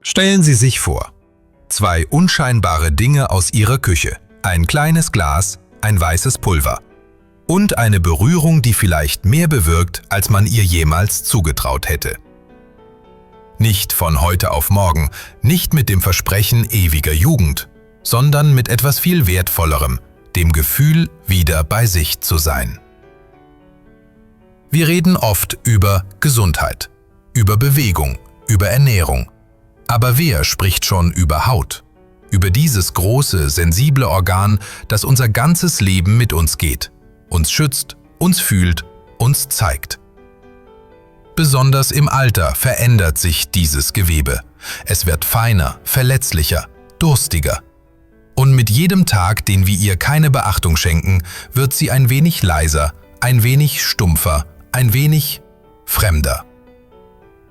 Stellen Sie sich vor, zwei unscheinbare Dinge aus Ihrer Küche, ein kleines Glas, ein weißes Pulver und eine Berührung, die vielleicht mehr bewirkt, als man ihr jemals zugetraut hätte. Nicht von heute auf morgen, nicht mit dem Versprechen ewiger Jugend, sondern mit etwas viel Wertvollerem, dem Gefühl, wieder bei sich zu sein. Wir reden oft über Gesundheit, über Bewegung, über Ernährung. Aber wer spricht schon über Haut? Über dieses große, sensible Organ, das unser ganzes Leben mit uns geht, uns schützt, uns fühlt, uns zeigt. Besonders im Alter verändert sich dieses Gewebe. Es wird feiner, verletzlicher, durstiger. Und mit jedem Tag, den wir ihr keine Beachtung schenken, wird sie ein wenig leiser, ein wenig stumpfer, ein wenig fremder.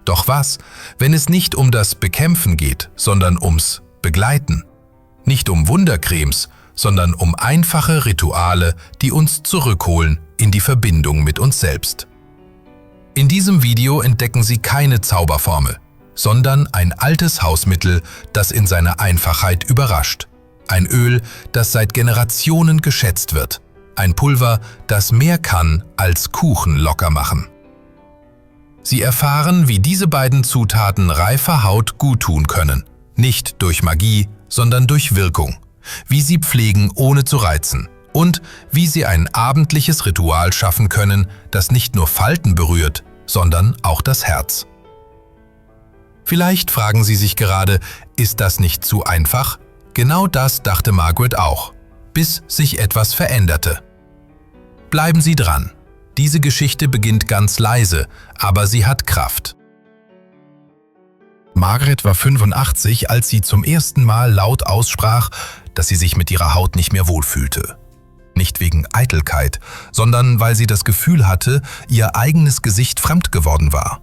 Doch was, wenn es nicht um das Bekämpfen geht, sondern ums Begleiten? Nicht um Wundercremes, sondern um einfache Rituale, die uns zurückholen in die Verbindung mit uns selbst. In diesem Video entdecken Sie keine Zauberformel, sondern ein altes Hausmittel, das in seiner Einfachheit überrascht. Ein Öl, das seit Generationen geschätzt wird. Ein Pulver, das mehr kann als Kuchen locker machen. Sie erfahren, wie diese beiden Zutaten reifer Haut guttun können. Nicht durch Magie, sondern durch Wirkung. Wie sie pflegen, ohne zu reizen. Und wie sie ein abendliches Ritual schaffen können, das nicht nur Falten berührt, sondern auch das Herz. Vielleicht fragen Sie sich gerade, ist das nicht zu einfach? Genau das dachte Margaret auch, bis sich etwas veränderte. Bleiben Sie dran. Diese Geschichte beginnt ganz leise, aber sie hat Kraft. Margaret war 85, als sie zum ersten Mal laut aussprach, dass sie sich mit ihrer Haut nicht mehr wohlfühlte. Nicht wegen Eitelkeit, sondern weil sie das Gefühl hatte, ihr eigenes Gesicht fremd geworden war.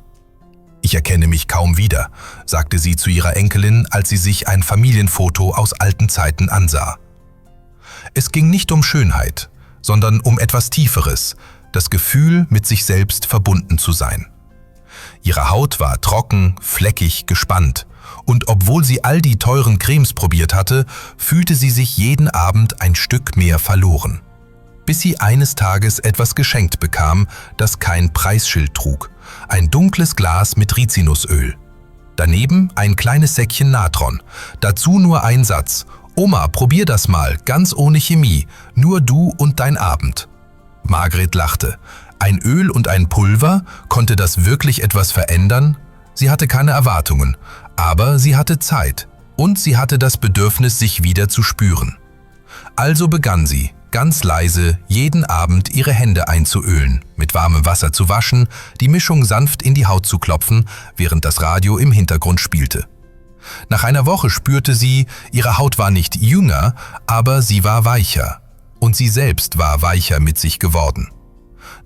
»Ich erkenne mich kaum wieder«, sagte sie zu ihrer Enkelin, als sie sich ein Familienfoto aus alten Zeiten ansah. Es ging nicht um Schönheit, sondern um etwas Tieferes, das Gefühl, mit sich selbst verbunden zu sein. Ihre Haut war trocken, fleckig, gespannt, und obwohl sie all die teuren Cremes probiert hatte, fühlte sie sich jeden Abend ein Stück mehr verloren. Bis sie eines Tages etwas geschenkt bekam, das kein Preisschild trug. Ein dunkles Glas mit Rizinusöl. Daneben ein kleines Säckchen Natron. Dazu nur ein Satz: »Oma, probier das mal, ganz ohne Chemie, nur du und dein Abend.« Margaret lachte. Ein Öl und ein Pulver? Konnte das wirklich etwas verändern? Sie hatte keine Erwartungen, aber sie hatte Zeit und sie hatte das Bedürfnis, sich wieder zu spüren. Also begann sie, ganz leise, jeden Abend ihre Hände einzuölen, mit warmem Wasser zu waschen, die Mischung sanft in die Haut zu klopfen, während das Radio im Hintergrund spielte. Nach einer Woche spürte sie, ihre Haut war nicht jünger, aber sie war weicher. Und sie selbst war weicher mit sich geworden.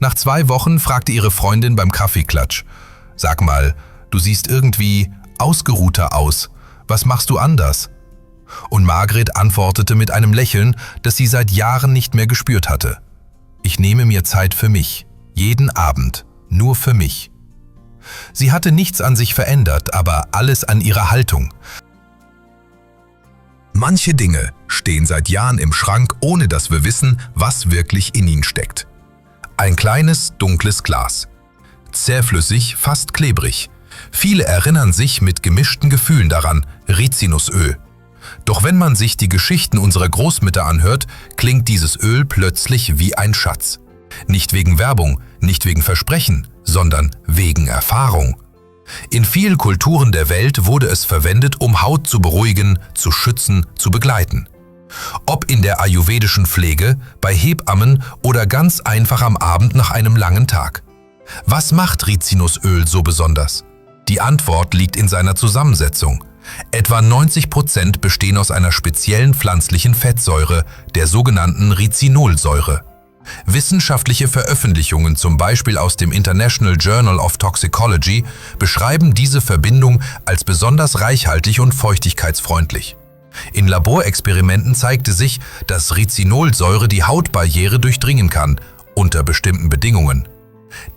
Nach 2 Wochen fragte ihre Freundin beim Kaffeeklatsch: »Sag mal, du siehst irgendwie ausgeruhter aus. Was machst du anders?« Und Margaret antwortete mit einem Lächeln, das sie seit Jahren nicht mehr gespürt hatte. »Ich nehme mir Zeit für mich, jeden Abend, nur für mich.« Sie hatte nichts an sich verändert, aber alles an ihrer Haltung. Manche Dinge stehen seit Jahren im Schrank, ohne dass wir wissen, was wirklich in ihnen steckt. Ein kleines, dunkles Glas. Zähflüssig, fast klebrig. Viele erinnern sich mit gemischten Gefühlen daran, Rizinusöl. Doch wenn man sich die Geschichten unserer Großmütter anhört, klingt dieses Öl plötzlich wie ein Schatz. Nicht wegen Werbung, nicht wegen Versprechen, sondern wegen Erfahrung. In vielen Kulturen der Welt wurde es verwendet, um Haut zu beruhigen, zu schützen, zu begleiten. Ob in der ayurvedischen Pflege, bei Hebammen oder ganz einfach am Abend nach einem langen Tag. Was macht Rizinusöl so besonders? Die Antwort liegt in seiner Zusammensetzung. Etwa 90% bestehen aus einer speziellen pflanzlichen Fettsäure, der sogenannten Rizinolsäure. Wissenschaftliche Veröffentlichungen, zum Beispiel aus dem International Journal of Toxicology, beschreiben diese Verbindung als besonders reichhaltig und feuchtigkeitsfreundlich. In Laborexperimenten zeigte sich, dass Rizinolsäure die Hautbarriere durchdringen kann, unter bestimmten Bedingungen.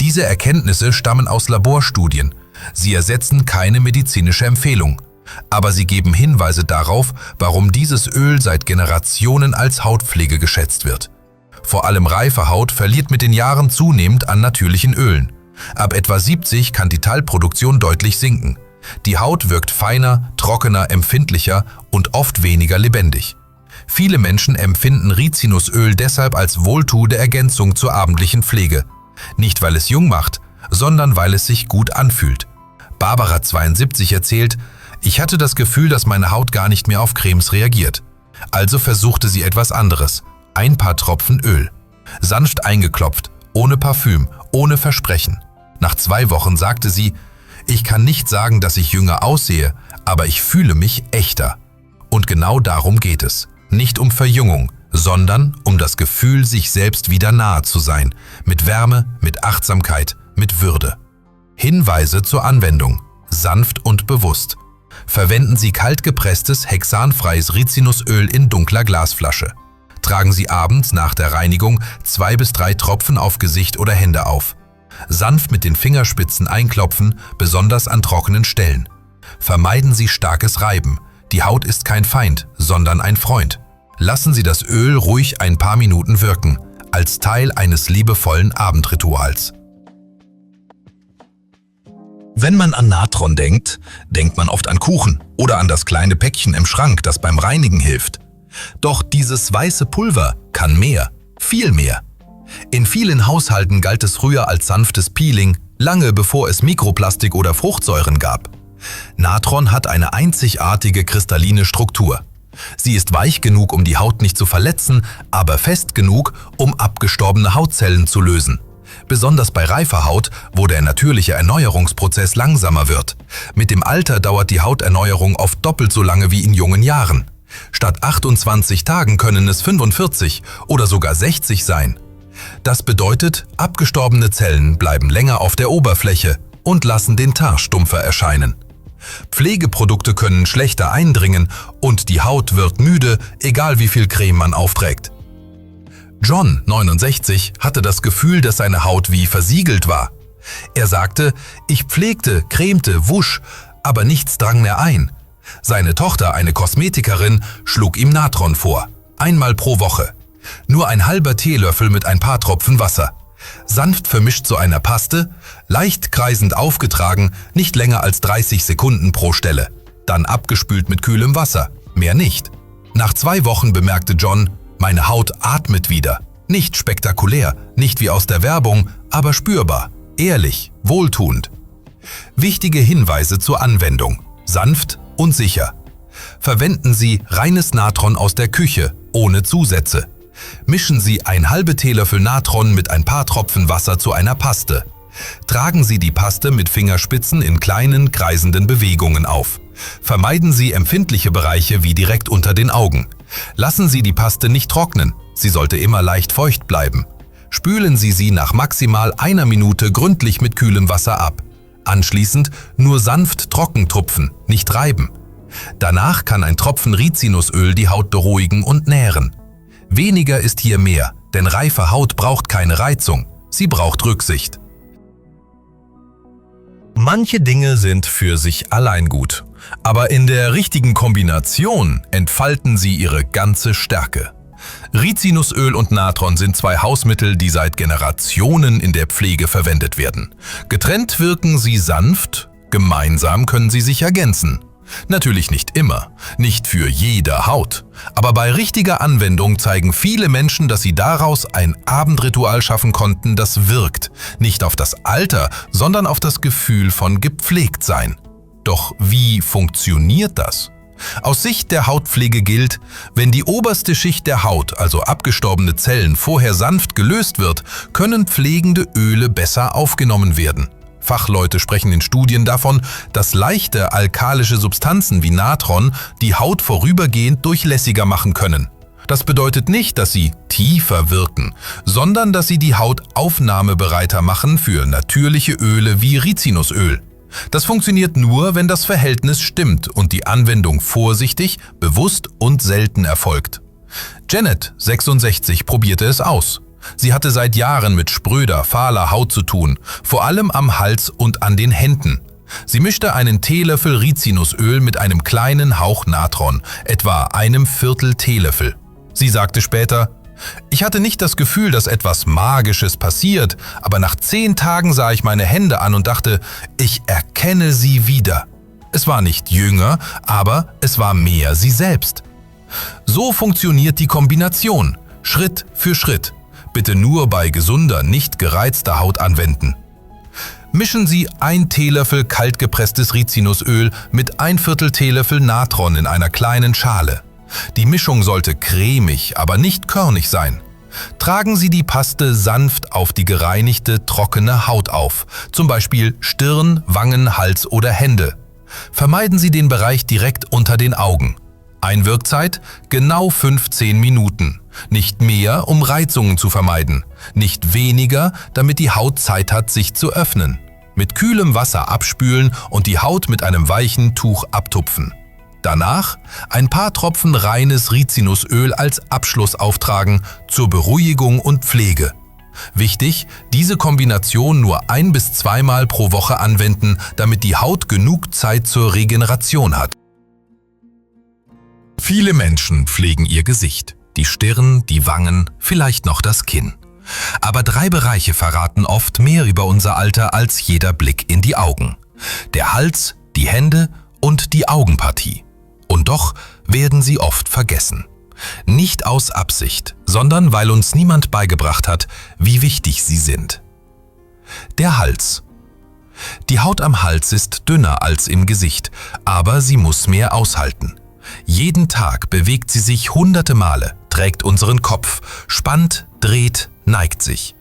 Diese Erkenntnisse stammen aus Laborstudien. Sie ersetzen keine medizinische Empfehlung. Aber sie geben Hinweise darauf, warum dieses Öl seit Generationen als Hautpflege geschätzt wird. Vor allem reife Haut verliert mit den Jahren zunehmend an natürlichen Ölen. Ab etwa 70 kann die Talgproduktion deutlich sinken. Die Haut wirkt feiner, trockener, empfindlicher und oft weniger lebendig. Viele Menschen empfinden Rizinusöl deshalb als wohltuende Ergänzung zur abendlichen Pflege. Nicht, weil es jung macht, sondern weil es sich gut anfühlt. Barbara, 72, erzählt: Ich hatte das Gefühl, dass meine Haut gar nicht mehr auf Cremes reagiert. Also versuchte sie etwas anderes. Ein paar Tropfen Öl. Sanft eingeklopft, ohne Parfüm, ohne Versprechen. Nach 2 Wochen sagte sie: Ich kann nicht sagen, dass ich jünger aussehe, aber ich fühle mich echter. Und genau darum geht es. Nicht um Verjüngung, sondern um das Gefühl, sich selbst wieder nahe zu sein. Mit Wärme, mit Achtsamkeit, mit Würde. Hinweise zur Anwendung. Sanft und bewusst. Verwenden Sie kalt gepresstes, hexanfreies Rizinusöl in dunkler Glasflasche. Tragen Sie abends nach der Reinigung 2 bis 3 Tropfen auf Gesicht oder Hände auf. Sanft mit den Fingerspitzen einklopfen, besonders an trockenen Stellen. Vermeiden Sie starkes Reiben. Die Haut ist kein Feind, sondern ein Freund. Lassen Sie das Öl ruhig ein paar Minuten wirken, als Teil eines liebevollen Abendrituals. Wenn man an Natron denkt, denkt man oft an Kuchen oder an das kleine Päckchen im Schrank, das beim Reinigen hilft. Doch dieses weiße Pulver kann mehr, viel mehr. In vielen Haushalten galt es früher als sanftes Peeling, lange bevor es Mikroplastik oder Fruchtsäuren gab. Natron hat eine einzigartige kristalline Struktur. Sie ist weich genug, um die Haut nicht zu verletzen, aber fest genug, um abgestorbene Hautzellen zu lösen. Besonders bei reifer Haut, wo der natürliche Erneuerungsprozess langsamer wird. Mit dem Alter dauert die Hauterneuerung oft doppelt so lange wie in jungen Jahren. Statt 28 Tagen können es 45 oder sogar 60 sein. Das bedeutet, abgestorbene Zellen bleiben länger auf der Oberfläche und lassen den Teint stumpfer erscheinen. Pflegeprodukte können schlechter eindringen und die Haut wird müde, egal wie viel Creme man aufträgt. John, 69, hatte das Gefühl, dass seine Haut wie versiegelt war. Er sagte: Ich pflegte, cremte, wusch, aber nichts drang mehr ein. Seine Tochter, eine Kosmetikerin, schlug ihm Natron vor. Einmal pro Woche. Nur ein halber Teelöffel mit ein paar Tropfen Wasser. Sanft vermischt zu einer Paste, leicht kreisend aufgetragen, nicht länger als 30 Sekunden pro Stelle. Dann abgespült mit kühlem Wasser. Mehr nicht. Nach 2 Wochen bemerkte John: Meine Haut atmet wieder. Nicht spektakulär, nicht wie aus der Werbung, aber spürbar, ehrlich, wohltuend. Wichtige Hinweise zur Anwendung. Sanft und sicher. Verwenden Sie reines Natron aus der Küche, ohne Zusätze. Mischen Sie ein halbe Teelöffel Natron mit ein paar Tropfen Wasser zu einer Paste. Tragen Sie die Paste mit Fingerspitzen in kleinen, kreisenden Bewegungen auf. Vermeiden Sie empfindliche Bereiche wie direkt unter den Augen. Lassen Sie die Paste nicht trocknen, sie sollte immer leicht feucht bleiben. Spülen Sie sie nach maximal 1 Minute gründlich mit kühlem Wasser ab. Anschließend nur sanft trocken tupfen, nicht reiben. Danach kann ein Tropfen Rizinusöl die Haut beruhigen und nähren. Weniger ist hier mehr, denn reife Haut braucht keine Reizung, sie braucht Rücksicht. Manche Dinge sind für sich allein gut, aber in der richtigen Kombination entfalten sie ihre ganze Stärke. Rizinusöl und Natron sind 2 Hausmittel, die seit Generationen in der Pflege verwendet werden. Getrennt wirken sie sanft, gemeinsam können sie sich ergänzen. Natürlich nicht immer, nicht für jede Haut, aber bei richtiger Anwendung zeigen viele Menschen, dass sie daraus ein Abendritual schaffen konnten, das wirkt, nicht auf das Alter, sondern auf das Gefühl von Gepflegtsein. Doch wie funktioniert das? Aus Sicht der Hautpflege gilt: Wenn die oberste Schicht der Haut, also abgestorbene Zellen, vorher sanft gelöst wird, können pflegende Öle besser aufgenommen werden. Fachleute sprechen in Studien davon, dass leichte alkalische Substanzen wie Natron die Haut vorübergehend durchlässiger machen können. Das bedeutet nicht, dass sie tiefer wirken, sondern dass sie die Haut aufnahmebereiter machen für natürliche Öle wie Rizinusöl. Das funktioniert nur, wenn das Verhältnis stimmt und die Anwendung vorsichtig, bewusst und selten erfolgt. Janet, 66, probierte es aus. Sie hatte seit Jahren mit spröder, fahler Haut zu tun, vor allem am Hals und an den Händen. Sie mischte einen Teelöffel Rizinusöl mit einem kleinen Hauch Natron, etwa einem Viertel Teelöffel. Sie sagte später: Ich hatte nicht das Gefühl, dass etwas Magisches passiert, aber nach 10 Tagen sah ich meine Hände an und dachte, ich erkenne sie wieder. Es war nicht jünger, aber es war mehr sie selbst. So funktioniert die Kombination, Schritt für Schritt. Bitte nur bei gesunder, nicht gereizter Haut anwenden. Mischen Sie 1 Teelöffel kaltgepresstes Rizinusöl mit 1/4 Teelöffel Natron in einer kleinen Schale. Die Mischung sollte cremig, aber nicht körnig sein. Tragen Sie die Paste sanft auf die gereinigte, trockene Haut auf, zum Beispiel Stirn, Wangen, Hals oder Hände. Vermeiden Sie den Bereich direkt unter den Augen. Einwirkzeit: genau 15 Minuten. Nicht mehr, um Reizungen zu vermeiden. Nicht weniger, damit die Haut Zeit hat, sich zu öffnen. Mit kühlem Wasser abspülen und die Haut mit einem weichen Tuch abtupfen. Danach ein paar Tropfen reines Rizinusöl als Abschluss auftragen zur Beruhigung und Pflege. Wichtig, diese Kombination nur 1- bis 2 Mal pro Woche anwenden, damit die Haut genug Zeit zur Regeneration hat. Viele Menschen pflegen ihr Gesicht, die Stirn, die Wangen, vielleicht noch das Kinn. Aber 3 Bereiche verraten oft mehr über unser Alter als jeder Blick in die Augen: der Hals, die Hände und die Augenpartie. Und doch werden sie oft vergessen. Nicht aus Absicht, sondern weil uns niemand beigebracht hat, wie wichtig sie sind. Der Hals. Die Haut am Hals ist dünner als im Gesicht, aber sie muss mehr aushalten. Jeden Tag bewegt sie sich hunderte Male, trägt unseren Kopf, spannt, dreht, neigt sich.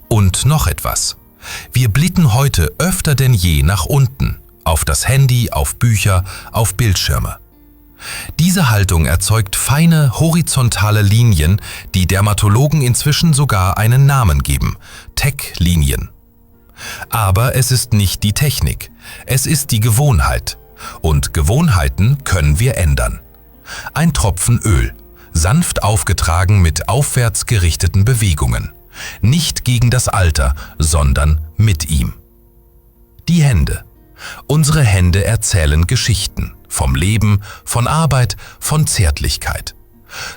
Und noch etwas: Wir blicken heute öfter denn je nach unten, auf das Handy, auf Bücher, auf Bildschirme. Diese Haltung erzeugt feine, horizontale Linien, die Dermatologen inzwischen sogar einen Namen geben: Tech-Linien. Aber es ist nicht die Technik, es ist die Gewohnheit. Und Gewohnheiten können wir ändern. Ein Tropfen Öl, sanft aufgetragen mit aufwärts gerichteten Bewegungen. Nicht gegen das Alter, sondern mit ihm. Die Hände. Unsere Hände erzählen Geschichten. Vom Leben, von Arbeit, von Zärtlichkeit.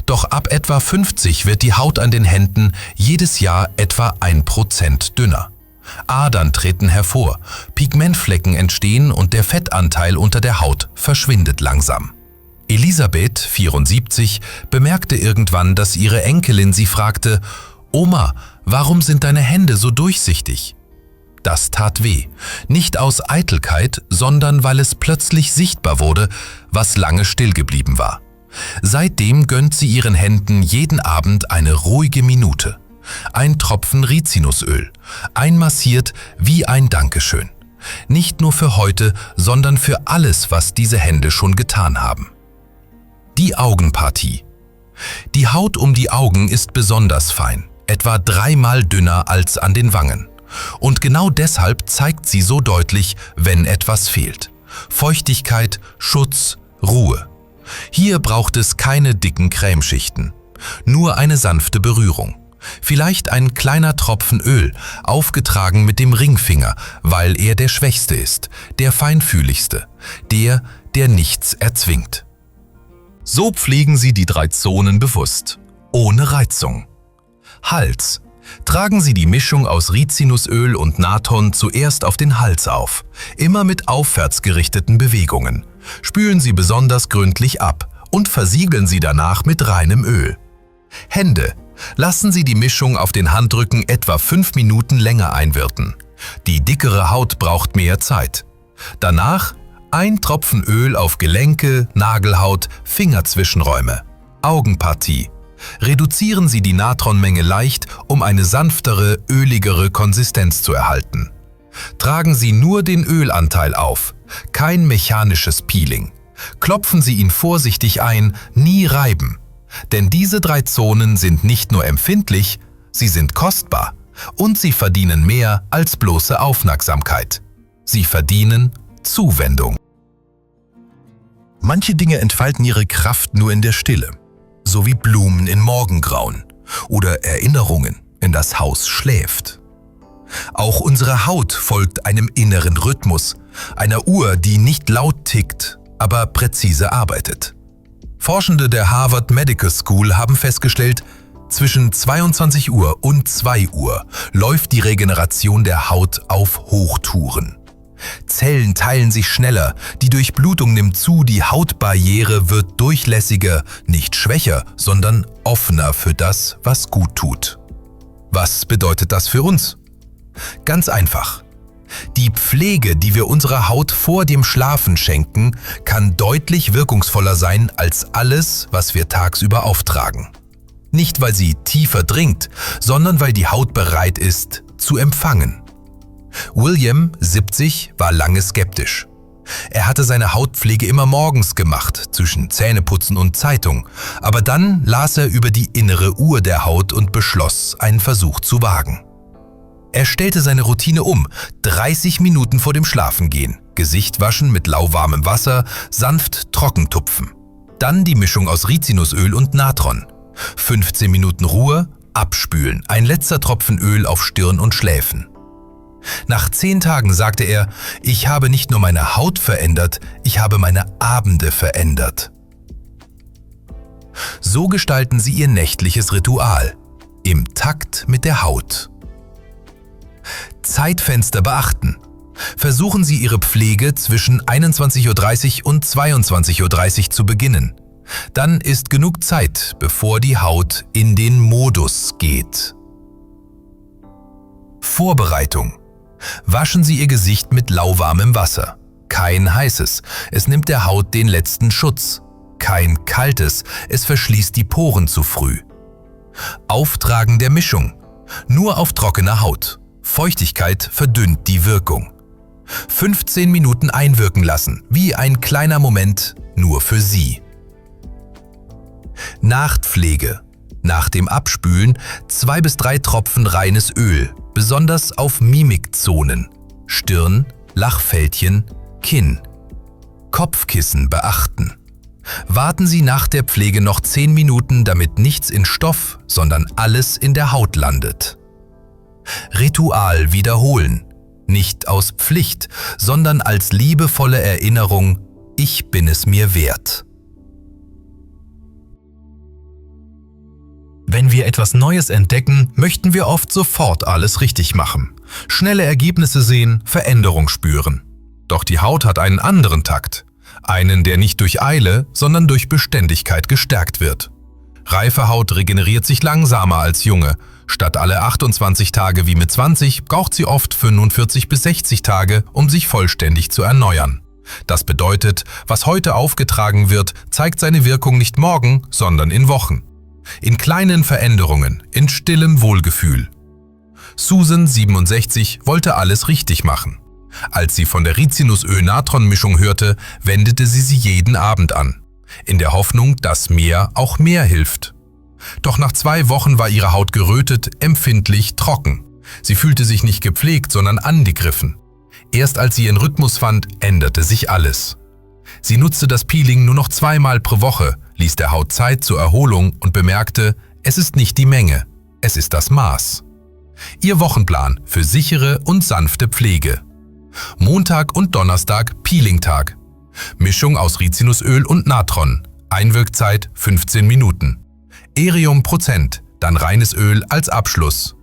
Doch ab etwa 50 wird die Haut an den Händen jedes Jahr etwa 1% dünner. Adern treten hervor, Pigmentflecken entstehen und der Fettanteil unter der Haut verschwindet langsam. Elisabeth, 74, bemerkte irgendwann, dass ihre Enkelin sie fragte: Oma, warum sind deine Hände so durchsichtig? Das tat weh, nicht aus Eitelkeit, sondern weil es plötzlich sichtbar wurde, was lange still geblieben war. Seitdem gönnt sie ihren Händen jeden Abend eine ruhige Minute. Ein Tropfen Rizinusöl, einmassiert wie ein Dankeschön. Nicht nur für heute, sondern für alles, was diese Hände schon getan haben. Die Augenpartie. Die Haut um die Augen ist besonders fein, etwa 3-mal dünner als an den Wangen. Und genau deshalb zeigt sie so deutlich, wenn etwas fehlt. Feuchtigkeit, Schutz, Ruhe. Hier braucht es keine dicken Cremeschichten, nur eine sanfte Berührung. Vielleicht ein kleiner Tropfen Öl, aufgetragen mit dem Ringfinger, weil er der Schwächste ist, der feinfühligste, der nichts erzwingt. So pflegen Sie die 3 Zonen bewusst, ohne Reizung. Hals. Tragen Sie die Mischung aus Rizinusöl und Natron zuerst auf den Hals auf, immer mit aufwärts gerichteten Bewegungen. Spülen Sie besonders gründlich ab und versiegeln Sie danach mit reinem Öl. Hände. Lassen Sie die Mischung auf den Handrücken etwa 5 Minuten länger einwirken. Die dickere Haut braucht mehr Zeit. Danach 1 Tropfen Öl auf Gelenke, Nagelhaut, Fingerzwischenräume. Augenpartie. Reduzieren Sie die Natronmenge leicht, um eine sanftere, öligere Konsistenz zu erhalten. Tragen Sie nur den Ölanteil auf, kein mechanisches Peeling. Klopfen Sie ihn vorsichtig ein, nie reiben. Denn diese 3 Zonen sind nicht nur empfindlich, sie sind kostbar und sie verdienen mehr als bloße Aufmerksamkeit. Sie verdienen Zuwendung. Manche Dinge entfalten ihre Kraft nur in der Stille. So wie Blumen in Morgengrauen oder Erinnerungen, wenn das Haus schläft. Auch unsere Haut folgt einem inneren Rhythmus, einer Uhr, die nicht laut tickt, aber präzise arbeitet. Forschende der Harvard Medical School haben festgestellt, zwischen 22 Uhr und 2 Uhr läuft die Regeneration der Haut auf Hochtouren. Zellen teilen sich schneller, die Durchblutung nimmt zu, die Hautbarriere wird durchlässiger, nicht schwächer, sondern offener für das, was gut tut. Was bedeutet das für uns? Ganz einfach. Die Pflege, die wir unserer Haut vor dem Schlafen schenken, kann deutlich wirkungsvoller sein als alles, was wir tagsüber auftragen. Nicht, weil sie tiefer dringt, sondern weil die Haut bereit ist, zu empfangen. William, 70, war lange skeptisch. Er hatte seine Hautpflege immer morgens gemacht, zwischen Zähneputzen und Zeitung, aber dann las er über die innere Uhr der Haut und beschloss, einen Versuch zu wagen. Er stellte seine Routine um, 30 Minuten vor dem Schlafengehen, Gesicht waschen mit lauwarmem Wasser, sanft trocken tupfen. Dann die Mischung aus Rizinusöl und Natron. 15 Minuten Ruhe, abspülen, ein letzter Tropfen Öl auf Stirn und Schläfen. Nach 10 Tagen sagte er, ich habe nicht nur meine Haut verändert, ich habe meine Abende verändert. So gestalten sie ihr nächtliches Ritual, im Takt mit der Haut. Zeitfenster beachten. Versuchen Sie Ihre Pflege zwischen 21:30 Uhr und 22:30 Uhr zu beginnen. Dann ist genug Zeit, bevor die Haut in den Modus geht. Vorbereitung. Waschen Sie Ihr Gesicht mit lauwarmem Wasser. Kein heißes, es nimmt der Haut den letzten Schutz. Kein kaltes, es verschließt die Poren zu früh. Auftragen der Mischung. Nur auf trockener Haut. Feuchtigkeit verdünnt die Wirkung. 15 Minuten einwirken lassen, wie ein kleiner Moment nur für Sie. Nachtpflege. Nach dem Abspülen 2 bis 3 Tropfen reines Öl, besonders auf Mimikzonen, Stirn, Lachfältchen, Kinn. Kopfkissen beachten. Warten Sie nach der Pflege noch 10 Minuten, damit nichts in Stoff, sondern alles in der Haut landet. Ritual wiederholen. Nicht aus Pflicht, sondern als liebevolle Erinnerung, ich bin es mir wert. Wenn wir etwas Neues entdecken, möchten wir oft sofort alles richtig machen. Schnelle Ergebnisse sehen, Veränderung spüren. Doch die Haut hat einen anderen Takt. Einen, der nicht durch Eile, sondern durch Beständigkeit gestärkt wird. Reife Haut regeneriert sich langsamer als junge. Statt alle 28 Tage wie mit 20 braucht sie oft 45 bis 60 Tage, um sich vollständig zu erneuern. Das bedeutet, was heute aufgetragen wird, zeigt seine Wirkung nicht morgen, sondern in Wochen. In kleinen Veränderungen, in stillem Wohlgefühl. Susan, 67, wollte alles richtig machen. Als sie von der Rizinusöl-Natron-Mischung hörte, wendete sie jeden Abend an, in der Hoffnung, dass mehr auch mehr hilft. Doch nach 2 Wochen war ihre Haut gerötet, empfindlich, trocken. Sie fühlte sich nicht gepflegt, sondern angegriffen. Erst als sie ihren Rhythmus fand, änderte sich alles. Sie nutzte das Peeling nur noch 2-mal pro Woche, ließ der Haut Zeit zur Erholung und bemerkte, es ist nicht die Menge, es ist das Maß. Ihr Wochenplan für sichere und sanfte Pflege. Montag und Donnerstag Peelingtag. Mischung aus Rizinusöl und Natron. Einwirkzeit 15 Minuten. Erium Prozent, dann reines Öl als Abschluss.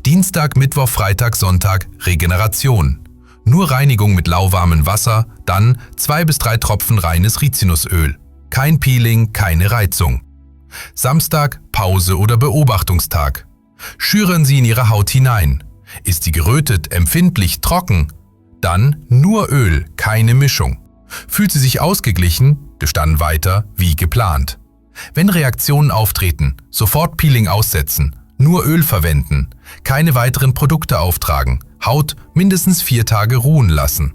Dienstag, Mittwoch, Freitag, Sonntag Regeneration. Nur Reinigung mit lauwarmem Wasser, dann 2 bis 3 Tropfen reines Rizinusöl. Kein Peeling, keine Reizung. Samstag Pause oder Beobachtungstag. Schüren Sie in Ihre Haut hinein. Ist sie gerötet, empfindlich, trocken? Dann nur Öl, keine Mischung. Fühlt sie sich ausgeglichen? Dann weiter wie geplant. Wenn Reaktionen auftreten, sofort Peeling aussetzen, nur Öl verwenden, keine weiteren Produkte auftragen, Haut mindestens 4 Tage ruhen lassen.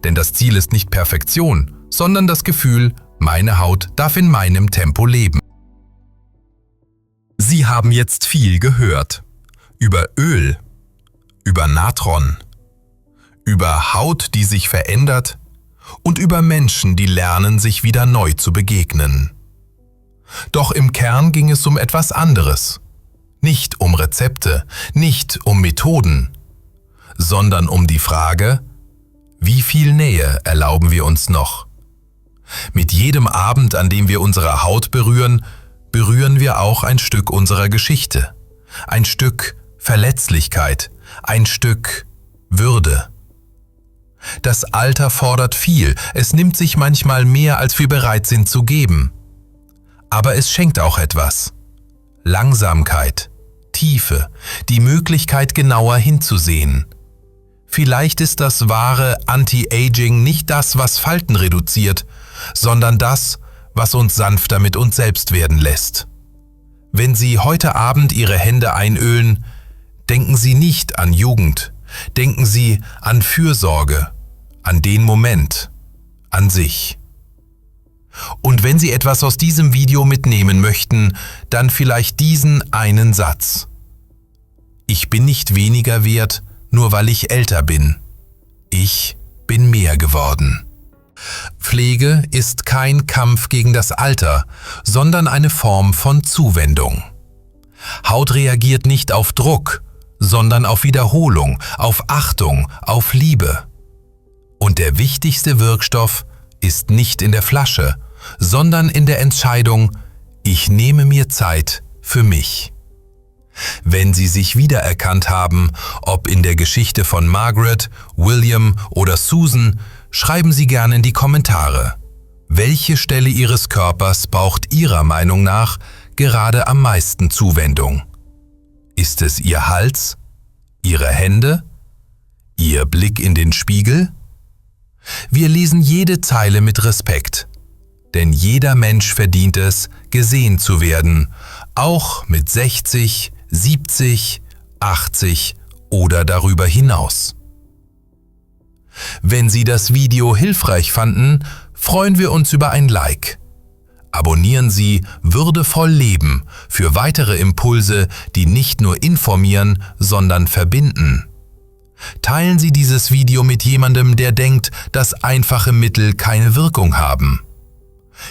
Denn das Ziel ist nicht Perfektion, sondern das Gefühl, meine Haut darf in meinem Tempo leben. Sie haben jetzt viel gehört. Über Öl, über Natron, über Haut, die sich verändert und über Menschen, die lernen, sich wieder neu zu begegnen. Doch im Kern ging es um etwas anderes. Nicht um Rezepte, nicht um Methoden, sondern um die Frage, Wie viel Nähe erlauben wir uns noch? Mit jedem Abend, an dem wir unsere Haut berühren, berühren wir auch ein Stück unserer Geschichte, ein Stück Verletzlichkeit, ein Stück Würde. Das Alter fordert viel, es nimmt sich manchmal mehr, als wir bereit sind zu geben. Aber es schenkt auch etwas. Langsamkeit, Tiefe, die Möglichkeit, genauer hinzusehen. Vielleicht ist das wahre Anti-Aging nicht das, was Falten reduziert, sondern das, was uns sanfter mit uns selbst werden lässt. Wenn Sie heute Abend Ihre Hände einölen, denken Sie nicht an Jugend, denken Sie an Fürsorge, an den Moment, an sich. Und wenn Sie etwas aus diesem Video mitnehmen möchten, dann vielleicht diesen einen Satz. Ich bin nicht weniger wert, nur weil ich älter bin. Ich bin mehr geworden. Pflege ist kein Kampf gegen das Alter, sondern eine Form von Zuwendung. Haut reagiert nicht auf Druck, sondern auf Wiederholung, auf Achtung, auf Liebe. Und der wichtigste Wirkstoff ist nicht in der Flasche, sondern in der Entscheidung, ich nehme mir Zeit für mich. Wenn Sie sich wiedererkannt haben, ob in der Geschichte von Margaret, William oder Susan, schreiben Sie gerne in die Kommentare. Welche Stelle Ihres Körpers braucht Ihrer Meinung nach gerade am meisten Zuwendung? Ist es Ihr Hals? Ihre Hände? Ihr Blick in den Spiegel? Wir lesen jede Zeile mit Respekt, denn jeder Mensch verdient es, gesehen zu werden, auch mit 60, 70, 80 oder darüber hinaus. Wenn Sie das Video hilfreich fanden, freuen wir uns über ein Like. Abonnieren Sie Würdevoll Leben für weitere Impulse, die nicht nur informieren, sondern verbinden. Teilen Sie dieses Video mit jemandem, der denkt, dass einfache Mittel keine Wirkung haben.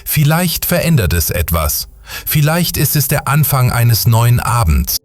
Vielleicht verändert es etwas. Vielleicht ist es der Anfang eines neuen Abends.